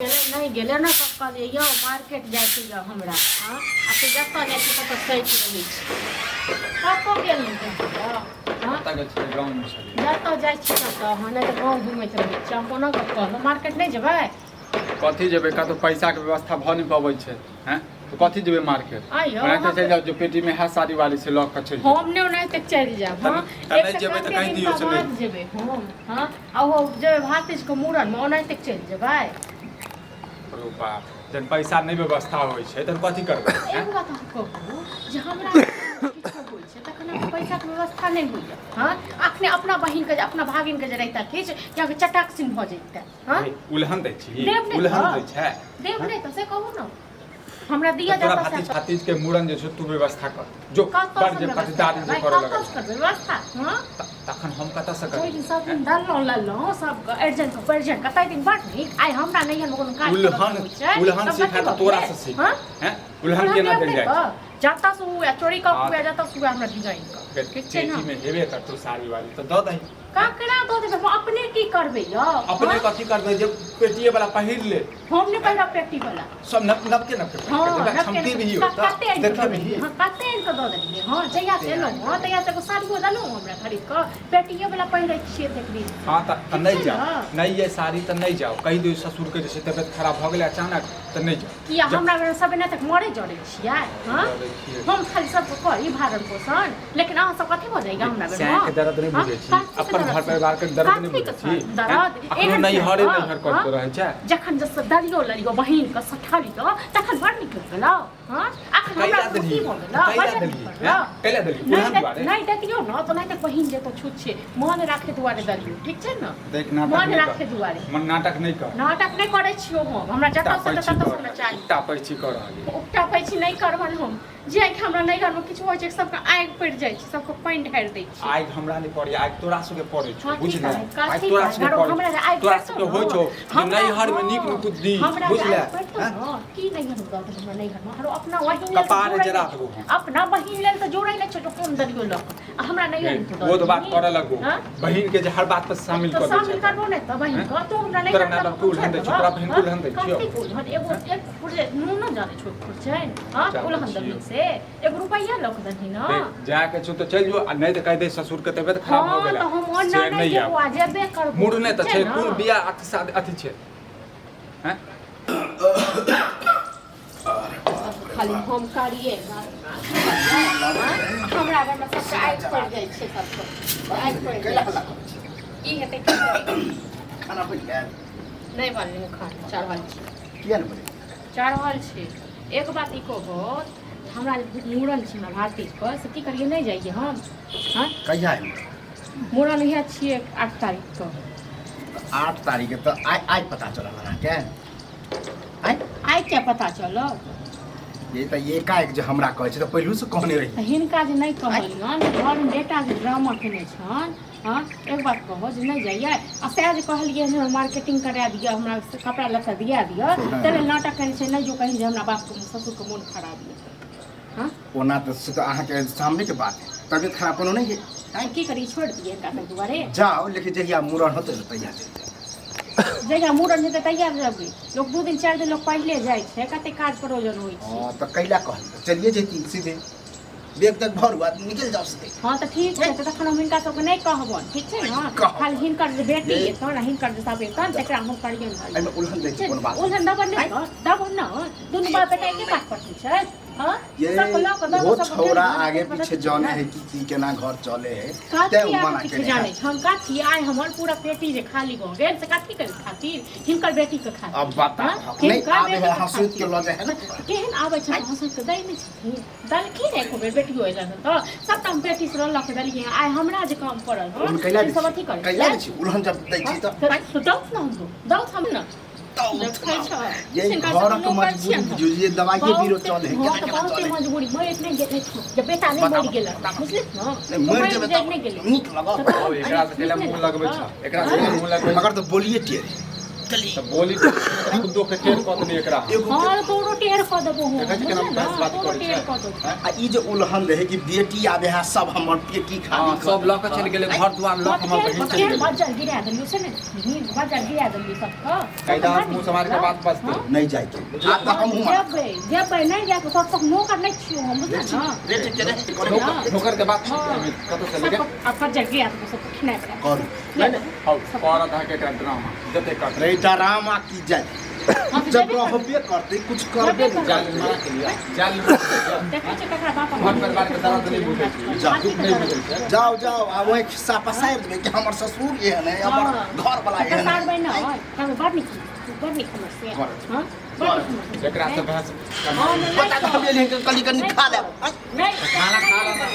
नहीं गेले ना सब कहलिए यौ मार्केट जाय के यौ हमरा हां आ से जत्ता जाय छै तत्ता सैट रहै छै कतो गेल नहीं हां कता गेल छै गांव में छलिए जत्ता जाय छै तत्ता हां नहीं तो गांव घुमैत रहै छै हम कोना कहब मार्केट नहीं जेबै कथी जेबै का तो पैसा के व्यवस्था भ नहीं पाबै छै हैं तो कथी जेबै मार्केट आइयो ओना तो चल जाओ जो पेटी में है साड़ी वाली से लॉक कर चल हम ने नहीं तक चल जाब हां नहीं जेबै तो कहीं दियो से नहीं जेबै हम हां आ हो जेबै भातीज के मूड़न में ओना तक चल जेबै अरे बाप जन पैसा नहीं व्यवस्था होय छै तन कथी करबै एक बात हम कहू जे हमरा होय छै तखन पैसा के व्यवस्था नहीं होय हां अखने अपना बहिन के अपना भागिन के जे रहता किछ या के चटाकसिन भ जैते हां उल्हन दै छी उल्हन दै छै देव नहीं तो से कहू ना हमरा दिया जाता है भातीज के मूड़न जे छै तू व्यवस्था कर जो कर जे पतिदारी जे करे लगे कर व्यवस्था हां तखन हम कत से कर कोई सब दिन दल लल्लो सब अर्जेंट पर्जेंट कतै दिन बात नहीं आई हमरा नहीं है कोनो काज उल्हन सिखा त तोरा से सीख हैं उल्हन केना देल जाय जाता सु या चोरी का हुआ जाता सु हमरा डिजाइन का पेटी में हेबे कर तू साड़ी वाली तो द दही काकरा दो दे अपने की करबे यो अपने कथी करबे जे पेटीए वाला पहिर ले हम ने पहिरा पेटी वाला सब नब के क्षमती भी होता देखे भी हां कते इनको दो देलिए हां जया से लो हां तया से को साड़ी दलो हमरा खरीद के पेटीए वाला पहिरै छिए देखबी हां त नहीं जाओ नहीं ये साड़ी त नहीं जाओ कहि दे ससुर के जैसे तबियत खराब भ गेलै अचानक त नहीं जाओ किया हमरा सब ने तक मरे जड़े छियै हां हम खाली सब करी भारण पोषण लेकिन अहाँ सब कथि भ जाइगा हमरा में के दर्द नहीं बुझै छी अपन घर परिवार के दर्द नहीं बुझै छी दर्द एहन नहीं हरे नहीं करते रहै छै जखन जस दलियो ललियो बहिन के सठाली तो तखन बड़ निक गेलौ हां अखन हमरा खुशी भ गेलौ कैला दली उल्हन दुआरे नहीं देखियो न तो नहीं त बहिन जे तो छूट छै मन राखे दुआरे दलियो ठीक छै न देख नाटक मन राखे दुआरे मन नाटक नहीं कर नाटक नहीं करै छियो हम हमरा जता से तता सुनना चाही टापै छी कर रहली टापै छी नहीं करबन हम जे कि हमरा नहीं घर में किछ होय छै सबके आग पड़ जाय छै सबके पानी ढार दै छी आग हमरा नहीं पड़ै आग तोरा सबके पड़ै छै बुझले आग तोरा सबके पड़ै तोरा सबके होय छौ नहीं हर में नीक में कुछ दी बुझले की नहीं हम दत हमरा नहीं घर में हरो अपना वही कपार जरा दबो अपना बहिन लेल त जोड़ै नै छ कोन दलियो ल हमरा नहीं है वो तो बात करे लगो बहिन के जे हर बात पर शामिल कर दे शामिल करबो नै त बहिन का तो हमरा नहीं तोरा ना कुल हंदे छोकरा बहिन कुल हंदे छियो एगो एक पुरे न जाने छोट छोट छै हां कुल हंदे से एक रुपया लख दही ना जाके छु तो चल जो नहीं त कह दे ससुर के तबियत खराब हो गेला तो हम नहीं जेबो जेबे करबो मुड़ ने त छै कोन बिया अथि छै हैं खाली हम करिए हमरा घर में सब आग पड़ जाय छै सब आग पड़ गेला की हेतै खाना बन गया नहीं बनले खाना चावल छै किया न बने चावल छै एक बात ई कहबो हमरा मूड़न छै ना भातीज पर से की करिए नहीं जाइए हम हां कहिया है मूड़न है छिए 8 तारीख को 8 तारीख के तो आज पता चला हमरा के आई क्या पता चलो ये तो ये का एक जो हमरा कहै छै तो पहलू से कहने रही हिनका जे नहीं कहलियन घर में बेटा के ड्रामा केने छन हां एक बात कहो जे नहीं जाइए आ से जे कहलिए जे मार्केटिंग करा दिया हमरा कपड़ा लत्ता दिया दिया तेरे नाटक करे छै नहीं जो कहि जे हमरा बाप के ससुर के मन खराब है हां ओना तो से तो अहाँ के सामने के बात है तबियत खराब कोनो नहीं है आई की करी छोड़ दिए का दुआरे जाओ लेकिन जहिया मूड़न होते तो तैयार जगह मूड़न हेतै तैयार रहबै लोग 2 दिन 4 दिन लोग पहले जाय छै कते काज प्रयोजन होय छै हां तो कैला कहल चलिए जेती सीधे बेग तक भर हुआ निकल जाओ सीधे हां तो ठीक है तो तखन हम हिनका सबके नहीं कहबन ठीक छै ना खाली हिनकर जे बेटी है तो हिनकर जे सब एतन तकरा हम करियन भाई एमे उल्हन दै छै कोन बात उल्हन दबन नहीं दबन ना दुनु बाप बेटा के बात करती छै हां ये वो छोरा आगे पीछे जाने है कि केना घर चले है ते मना के जाने हम काठी आय हमर पूरा पेटी जे खाली भ गेल से काठी के खातिर हिनकर बेटी के खातिर अब बता नहीं आबे है हंसुत के लगे है ना केहन आबै छै हंसुत के दै नै छथिन दल की रे को बेटी होइला त सबटा बेटी से लख दलिए आय हमरा जे काम पड़ल हो सब अथी कर कैला छी उल्हन जब दै छी तो दौ ना दौ हम ना ये घर के मजबूरी जुजिए दवाई के बीरो चले है केना केना चले मजबूरी मरे नहीं गेले जब बेटा नहीं मर गेल बुझलिस न मर जेबे त नीक लगा एकरा से केला मुंह लगबै छ एकरा से मुंह लगबै मगर तो बोलिए टियर तो बोली खुदो के टेर कत नहीं एकरा हां तोरो टेर क देबो हो देखै छी केना बहस बात करै छै टेर क देबो आ ई जे उलहन रहे कि बेटी आबे है सब हमर पेटी खाली हां सब लक चल गेलै घर दुआर लक हमर बहिन चल गेलै बाजार गिरा देलियो से ने बाजार गिरा देलियो सबको कायदा मुंह समाज के बात बसते नहीं जाय के आ त हम जेबै नहीं जाके तब तक नौकर नहीं छियो हम बुझल ना रे के ठोकर के बात कत से लगे अब बाजार गिरा देबो सब खिना पड़ा करू नहीं हाउ पारा था के ड्रामा जते कर रे ड्रामा की जाय जब रहबे करते कुछ करबे नहीं जाल मारा के लिए जाल देखै छ ककरा बाप घर परिवार के दर्द नहीं बुझै छै दुख नहीं बुझै छै जाओ आ वही खिस्सा पसार देबे कि हमर ससुर एहन है हमर घर वाला एहन सार है बहिन है हम बड़ निक समस्या हां बड़ समस्या एकरा से बहस बता हम ले कली कनी खा ले नहीं खाना खा ला